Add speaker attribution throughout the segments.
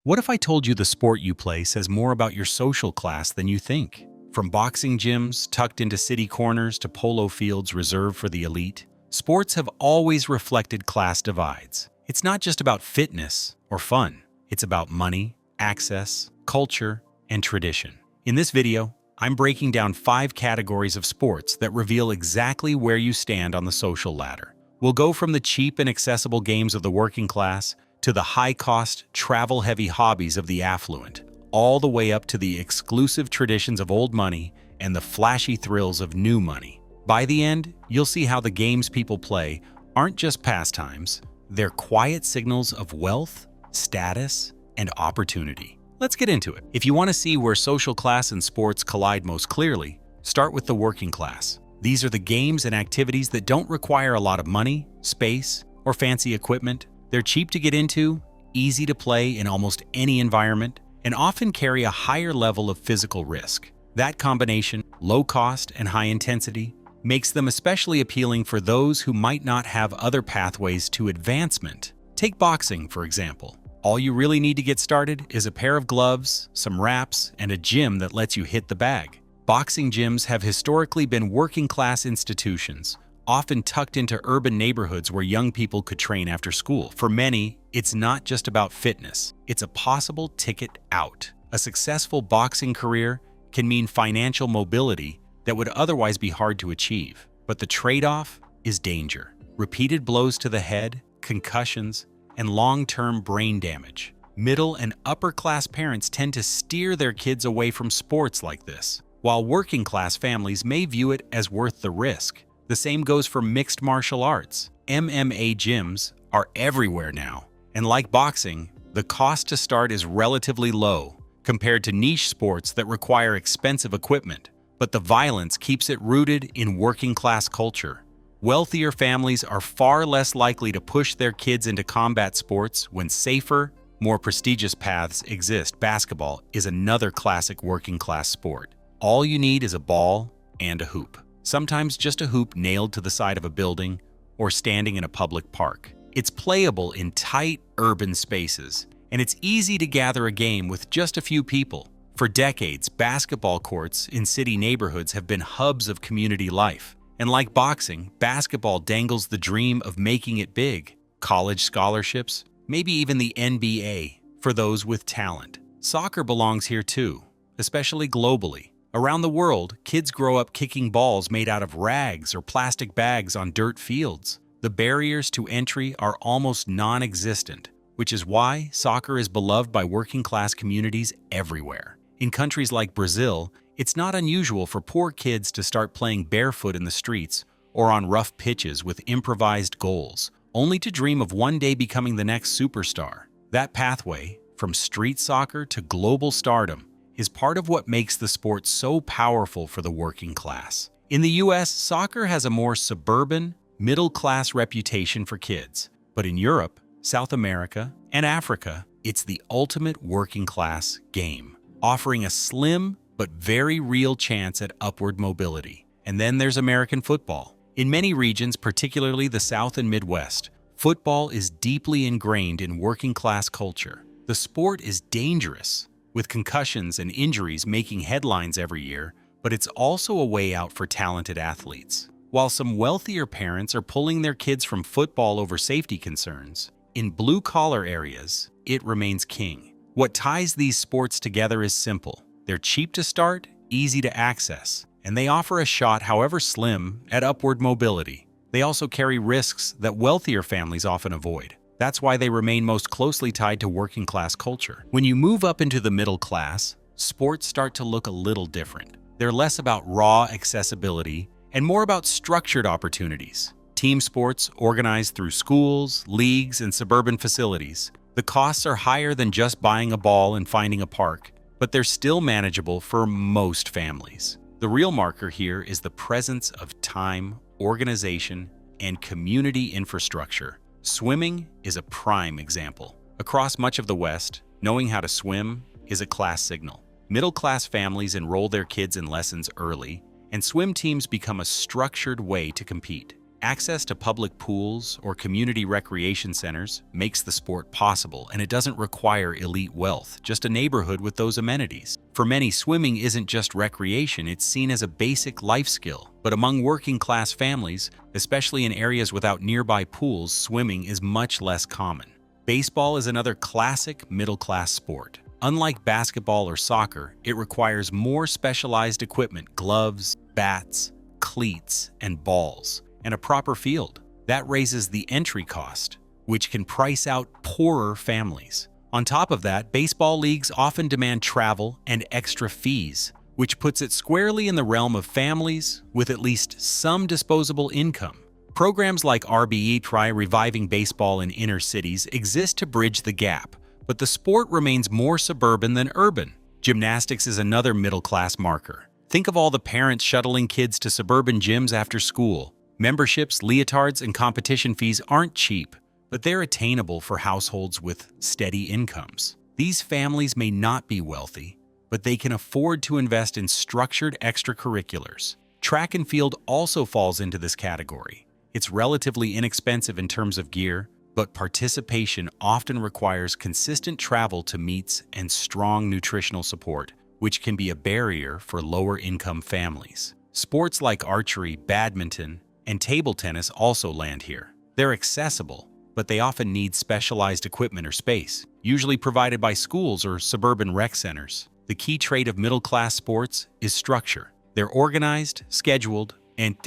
Speaker 1: What if I told you the sport you play says more about your social class than you think? From boxing gyms tucked into city corners to polo fields reserved for the elite, sports have always reflected class divides. It's not just about fitness or fun. It's about money, access, culture, and tradition. In this video, I'm breaking down 5 categories of sports that reveal exactly where you stand on the social ladder. We'll go from the cheap and accessible games of the working class to the high-cost, travel-heavy hobbies of the affluent, all the way up to the exclusive traditions of old money and the flashy thrills of new money. By the end, you'll see how the games people play aren't just pastimes, they're quiet signals of wealth, status, and opportunity. Let's get into it. If you want to see where social class and sports collide most clearly, start with the working class. These are the games and activities that don't require a lot of money, space, or fancy equipment. They're cheap to get into, easy to play in almost any environment, and often carry a higher level of physical risk. That combination, low cost and high intensity, makes them especially appealing for those who might not have other pathways to advancement. Take boxing, for example. All you really need to get started is a pair of gloves, some wraps, and a gym that lets you hit the bag. Boxing gyms have historically been working-class institutions, often tucked into urban neighborhoods where young people could train after school. For many, it's not just about fitness. It's a possible ticket out. A successful boxing career can mean financial mobility that would otherwise be hard to achieve. But the trade-off is danger. Repeated blows to the head, concussions, and long-term brain damage. Middle and upper-class parents tend to steer their kids away from sports like this, while working-class families may view it as worth the risk. The same goes for mixed martial arts. MMA gyms are everywhere now, and like boxing, the cost to start is relatively low compared to niche sports that require expensive equipment, but the violence keeps it rooted in working-class culture. Wealthier families are far less likely to push their kids into combat sports when safer, more prestigious paths exist. Basketball is another classic working-class sport. All you need is a ball and a hoop. Sometimes just a hoop nailed to the side of a building or standing in a public park. It's playable in tight urban spaces, and it's easy to gather a game with just a few people. For decades, basketball courts in city neighborhoods have been hubs of community life. And like boxing, basketball dangles the dream of making it big. College scholarships, maybe even the NBA for those with talent. Soccer belongs here too, especially globally. Around the world, kids grow up kicking balls made out of rags or plastic bags on dirt fields. The barriers to entry are almost non-existent, which is why soccer is beloved by working-class communities everywhere. In countries like Brazil, it's not unusual for poor kids to start playing barefoot in the streets or on rough pitches with improvised goals, only to dream of one day becoming the next superstar. That pathway, from street soccer to global stardom, is part of what makes the sport so powerful for the working class. In the US, soccer has a more suburban, middle-class reputation for kids. But in Europe, South America, and Africa, it's the ultimate working-class game, offering a slim but very real chance at upward mobility. And then there's American football. In many regions, particularly the South and Midwest, football is deeply ingrained in working-class culture. The sport is dangerous, with concussions and injuries making headlines every year, but it's also a way out for talented athletes. While some wealthier parents are pulling their kids from football over safety concerns, in blue-collar areas, it remains king. What ties these sports together is simple. They're cheap to start, easy to access, and they offer a shot, however slim, at upward mobility. They also carry risks that wealthier families often avoid. That's why they remain most closely tied to working-class culture. When you move up into the middle class, sports start to look a little different. They're less about raw accessibility and more about structured opportunities. Team sports organized through schools, leagues, and suburban facilities. The costs are higher than just buying a ball and finding a park, but they're still manageable for most families. The real marker here is the presence of time, organization, and community infrastructure. Swimming is a prime example. Across much of the West, knowing how to swim is a class signal. Middle-class families enroll their kids in lessons early, and swim teams become a structured way to compete. Access to public pools or community recreation centers makes the sport possible, and it doesn't require elite wealth, just a neighborhood with those amenities. For many, swimming isn't just recreation, it's seen as a basic life skill. But among working-class families, especially in areas without nearby pools, swimming is much less common. Baseball is another classic middle-class sport. Unlike basketball or soccer, it requires more specialized equipment, gloves, bats, cleats, and balls, and a proper field. That raises the entry cost, which can price out poorer families. On top of that, baseball leagues often demand travel and extra fees, which puts it squarely in the realm of families with at least some disposable income. Programs like RBE Try Reviving Baseball in Inner Cities exist to bridge the gap, but the sport remains more suburban than urban. Gymnastics is another middle-class marker. Think of all the parents shuttling kids to suburban gyms after school. Memberships, leotards, and competition fees aren't cheap, but they're attainable for households with steady incomes. These families may not be wealthy, but they can afford to invest in structured extracurriculars. Track and field also falls into this category. It's relatively inexpensive in terms of gear, but participation often requires consistent travel to meets and strong nutritional support, which can be a barrier for lower-income families. Sports like archery, badminton, and table tennis also land here. They're accessible, but they often need specialized equipment or space, usually provided by schools or suburban rec centers. The key trait of middle-class sports is structure. They're organized, scheduled, and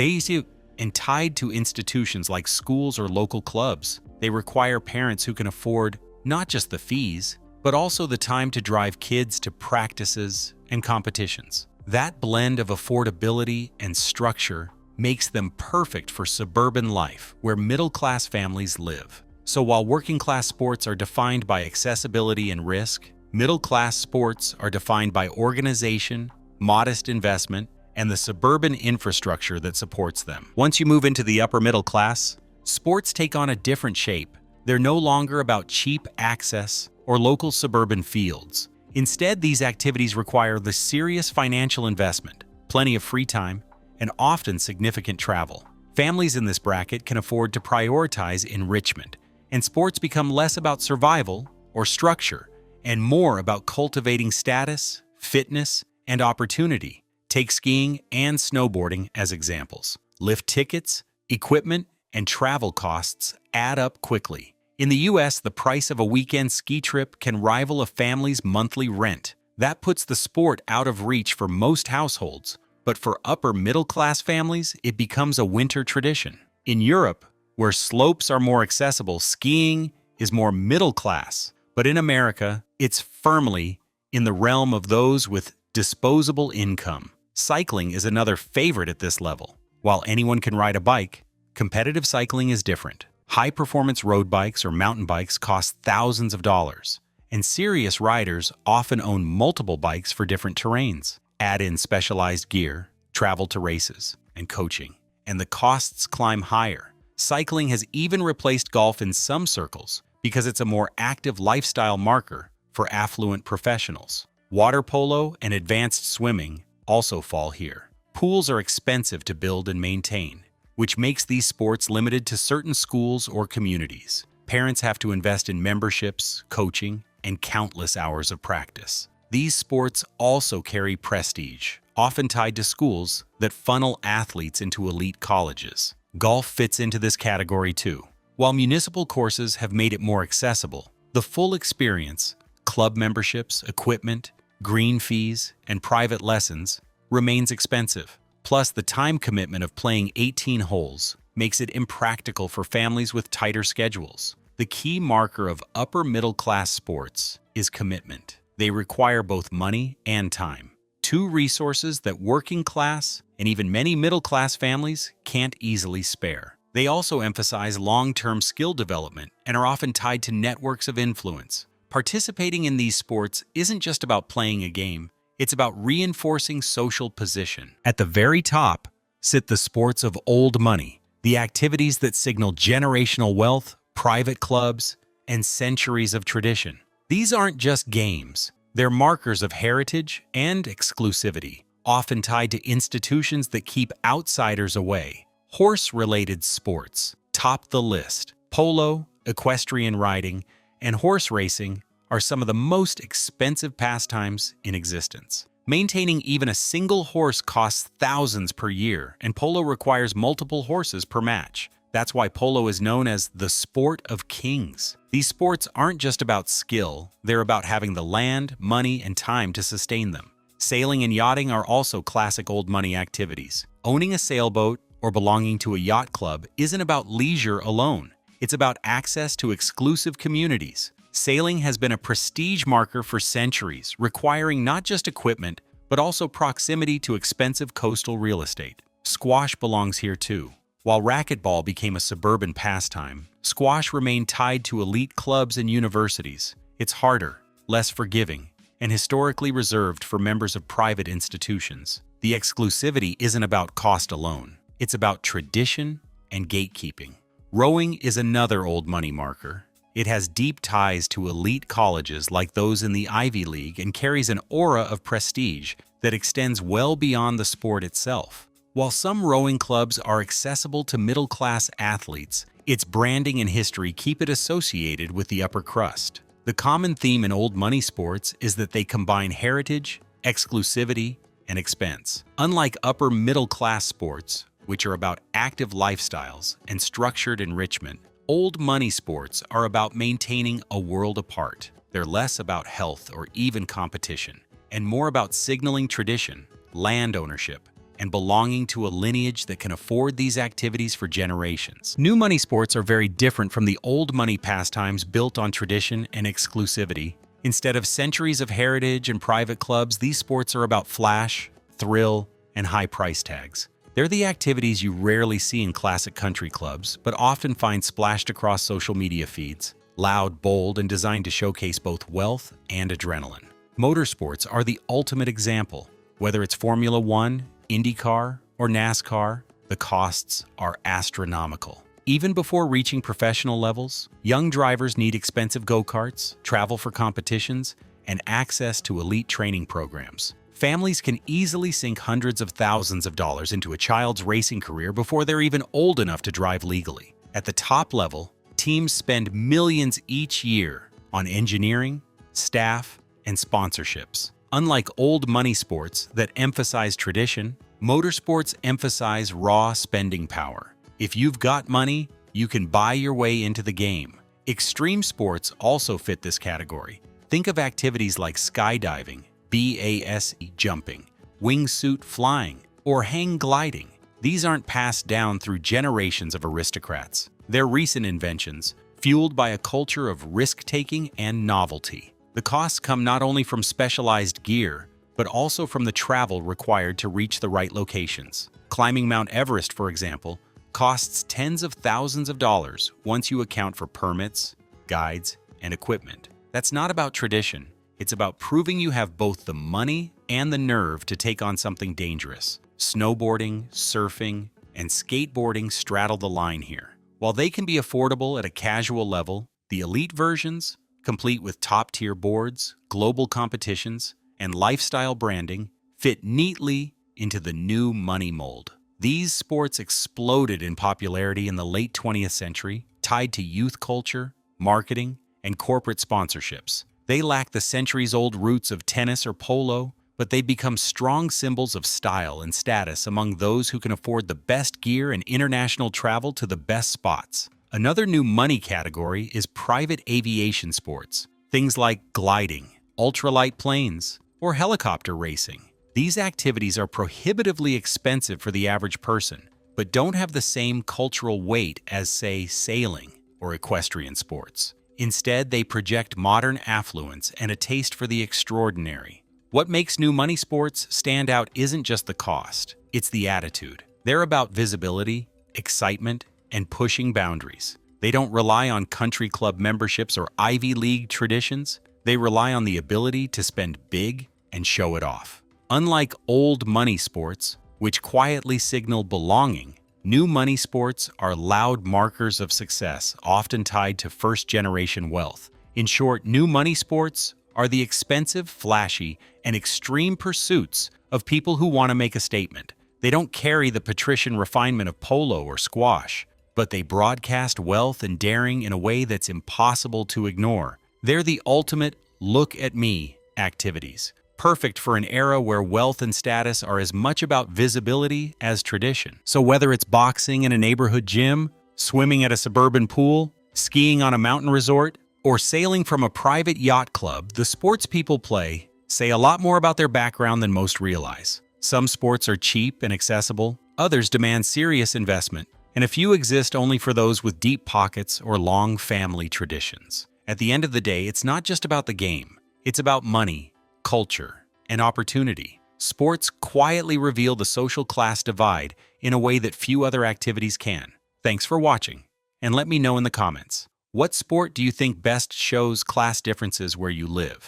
Speaker 1: tied to institutions like schools or local clubs. They require parents who can afford not just the fees, but also the time to drive kids to practices and competitions. That blend of affordability and structure makes them perfect for suburban life, where middle-class families live. So while working-class sports are defined by accessibility and risk, middle-class sports are defined by organization, modest investment, and the suburban infrastructure that supports them. Once you move into the upper middle class, sports take on a different shape. They're no longer about cheap access or local suburban fields. Instead, these activities require the serious financial investment, plenty of free time, and often significant travel. Families in this bracket can afford to prioritize enrichment, and sports become less about survival or structure and more about cultivating status, fitness, and opportunity. Take skiing and snowboarding as examples. Lift tickets, equipment, and travel costs add up quickly. In the US, the price of a weekend ski trip can rival a family's monthly rent. That puts the sport out of reach for most households, but for upper middle-class families, it becomes a winter tradition. In Europe, where slopes are more accessible, skiing is more middle-class. But in America, it's firmly in the realm of those with disposable income. Cycling is another favorite at this level. While anyone can ride a bike, competitive cycling is different. High-performance road bikes or mountain bikes cost thousands of dollars, and serious riders often own multiple bikes for different terrains. Add in specialized gear, travel to races, and coaching, and the costs climb higher. Cycling has even replaced golf in some circles because it's a more active lifestyle marker for affluent professionals. Water polo and advanced swimming also fall here. Pools are expensive to build and maintain, which makes these sports limited to certain schools or communities. Parents have to invest in memberships, coaching, and countless hours of practice. These sports also carry prestige, often tied to schools that funnel athletes into elite colleges. Golf fits into this category too. While municipal courses have made it more accessible, the full experience, club memberships, equipment, green fees, and private lessons remains expensive. Plus, the time commitment of playing 18 holes makes it impractical for families with tighter schedules. The key marker of upper middle-class sports is commitment. They require both money and time, two resources that working-class and even many middle-class families can't easily spare. They also emphasize long-term skill development and are often tied to networks of influence. Participating in these sports isn't just about playing a game, it's about reinforcing social position. At the very top sit the sports of old money, the activities that signal generational wealth, private clubs, and centuries of tradition. These aren't just games, they're markers of heritage and exclusivity, often tied to institutions that keep outsiders away. Horse-related sports top the list. Polo, equestrian riding, and horse racing are some of the most expensive pastimes in existence. Maintaining even a single horse costs thousands per year, and polo requires multiple horses per match. That's why polo is known as the sport of kings. These sports aren't just about skill, they're about having the land, money, and time to sustain them. Sailing and yachting are also classic old money activities. Owning a sailboat or belonging to a yacht club isn't about leisure alone. It's about access to exclusive communities. Sailing has been a prestige marker for centuries, requiring not just equipment, but also proximity to expensive coastal real estate. Squash belongs here too. While racquetball became a suburban pastime, squash remained tied to elite clubs and universities. It's harder, less forgiving, and historically reserved for members of private institutions. The exclusivity isn't about cost alone. It's about tradition and gatekeeping. Rowing is another old money marker. It has deep ties to elite colleges like those in the Ivy League and carries an aura of prestige that extends well beyond the sport itself. While some rowing clubs are accessible to middle-class athletes, its branding and history keep it associated with the upper crust. The common theme in old money sports is that they combine heritage, exclusivity, and expense. Unlike upper middle-class sports, which are about active lifestyles and structured enrichment, old money sports are about maintaining a world apart. They're less about health or even competition, and more about signaling tradition, land ownership, and belonging to a lineage that can afford these activities for generations. New money sports are very different from the old money pastimes built on tradition and exclusivity. Instead of centuries of heritage and private clubs, these sports are about flash, thrill, and high price tags. They're the activities you rarely see in classic country clubs, but often find splashed across social media feeds. Loud, bold, and designed to showcase both wealth and adrenaline. Motorsports are the ultimate example. Whether it's Formula One, IndyCar, or NASCAR, the costs are astronomical. Even before reaching professional levels, young drivers need expensive go-karts, travel for competitions, and access to elite training programs. Families can easily sink hundreds of thousands of dollars into a child's racing career before they're even old enough to drive legally. At the top level, teams spend millions each year on engineering, staff, and sponsorships. Unlike old money sports that emphasize tradition, motorsports emphasize raw spending power. If you've got money, you can buy your way into the game. Extreme sports also fit this category. Think of activities like skydiving, BASE jumping, wingsuit flying, or hang gliding. These aren't passed down through generations of aristocrats. They're recent inventions, fueled by a culture of risk-taking and novelty. The costs come not only from specialized gear, but also from the travel required to reach the right locations. Climbing Mount Everest, for example, costs tens of thousands of dollars once you account for permits, guides, and equipment. That's not about tradition. It's about proving you have both the money and the nerve to take on something dangerous. Snowboarding, surfing, and skateboarding straddle the line here. While they can be affordable at a casual level, the elite versions, complete with top-tier boards, global competitions, and lifestyle branding, fit neatly into the new money mold. These sports exploded in popularity in the late 20th century, tied to youth culture, marketing, and corporate sponsorships. They lack the centuries-old roots of tennis or polo, but they become strong symbols of style and status among those who can afford the best gear and international travel to the best spots. Another new money category is private aviation sports, things like gliding, ultralight planes, or helicopter racing. These activities are prohibitively expensive for the average person, but don't have the same cultural weight as, say, sailing or equestrian sports. Instead, they project modern affluence and a taste for the extraordinary. What makes new money sports stand out isn't just the cost, it's the attitude. They're about visibility, excitement, and pushing boundaries. They don't rely on country club memberships or Ivy League traditions. They rely on the ability to spend big and show it off. Unlike old money sports, which quietly signal belonging, new money sports are loud markers of success, often tied to first-generation wealth. In short, new money sports are the expensive, flashy, and extreme pursuits of people who want to make a statement. They don't carry the patrician refinement of polo or squash, but they broadcast wealth and daring in a way that's impossible to ignore. They're the ultimate look at me activities, perfect for an era where wealth and status are as much about visibility as tradition. So whether it's boxing in a neighborhood gym, swimming at a suburban pool, skiing on a mountain resort, or sailing from a private yacht club, the sports people play say a lot more about their background than most realize. Some sports are cheap and accessible, others demand serious investment, and a few exist only for those with deep pockets or long family traditions. At the end of the day, it's not just about the game. It's about money, culture, and opportunity. Sports quietly reveal the social class divide in a way that few other activities can. Thanks for watching, and let me know in the comments. What sport do you think best shows class differences where you live?